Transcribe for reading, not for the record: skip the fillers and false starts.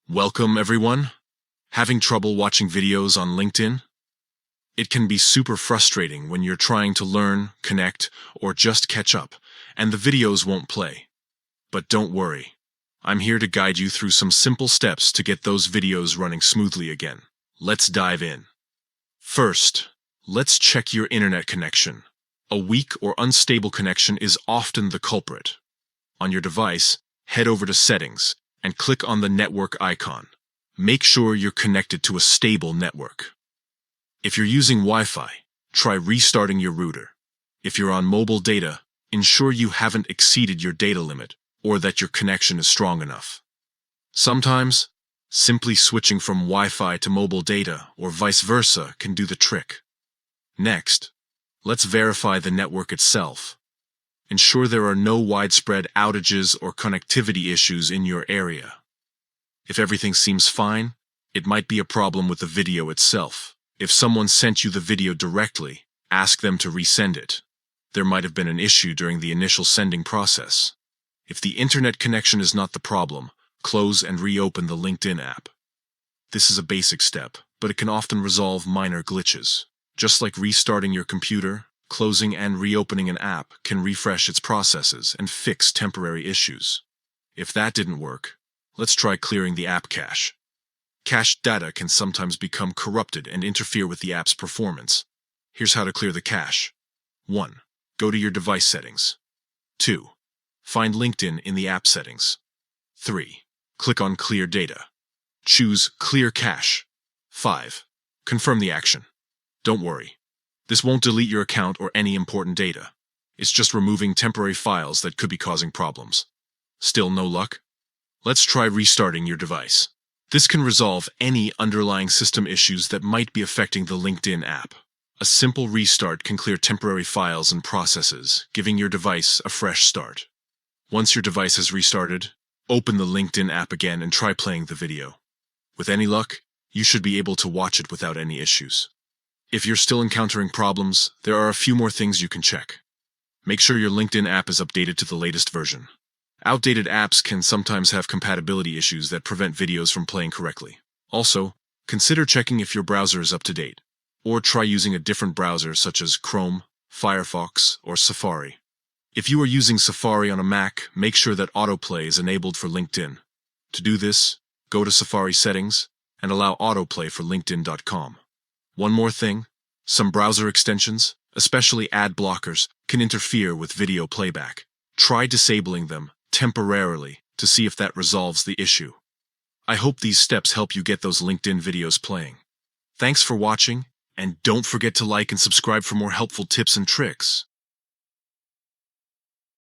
Welcome, everyone. Having trouble watching videos on LinkedIn? It can be super frustrating when you're trying to learn, connect, or just catch up, and the videos won't play. But don't worry. I'm here to guide you through some simple steps to get those videos running smoothly again. Let's dive in. First, let's check your internet connection. A weak or unstable connection is often the culprit. On your device, head over to Settings and click on the network icon. Make sure you're connected to a stable network. If you're using Wi-Fi, try restarting your router. If you're on mobile data, ensure you haven't exceeded your data limit or that your connection is strong enough. Sometimes, simply switching from Wi-Fi to mobile data or vice versa can do the trick. Next, let's verify the network itself. Ensure there are no widespread outages or connectivity issues in your area. If everything seems fine, it might be a problem with the video itself. If someone sent you the video directly, ask them to resend it. There might have been an issue during the initial sending process. If the internet connection is not the problem, close and reopen the LinkedIn app. This is a basic step, but it can often resolve minor glitches. Just like restarting your computer, closing and reopening an app can refresh its processes and fix temporary issues. If that didn't work, let's try clearing the app cache. Cached data can sometimes become corrupted and interfere with the app's performance. Here's how to clear the cache. 1. Go to your device settings. 2. Find LinkedIn in the app settings. 3. Click on Clear Data. Choose Clear Cache. 5. Confirm the action. Don't worry. This won't delete your account or any important data. It's just removing temporary files that could be causing problems. Still no luck? Let's try restarting your device. This can resolve any underlying system issues that might be affecting the LinkedIn app. A simple restart can clear temporary files and processes, giving your device a fresh start. Once your device has restarted, open the LinkedIn app again and try playing the video. With any luck, you should be able to watch it without any issues. If you're still encountering problems, there are a few more things you can check. Make sure your LinkedIn app is updated to the latest version. Outdated apps can sometimes have compatibility issues that prevent videos from playing correctly. Also, consider checking if your browser is up to date, or try using a different browser such as Chrome, Firefox, or Safari. If you are using Safari on a Mac, make sure that autoplay is enabled for LinkedIn. To do this, go to Safari settings and allow autoplay for LinkedIn.com. One more thing, some browser extensions, especially ad blockers, can interfere with video playback. Try disabling them temporarily to see if that resolves the issue. I hope these steps help you get those LinkedIn videos playing. Thanks for watching, and don't forget to like and subscribe for more helpful tips and tricks.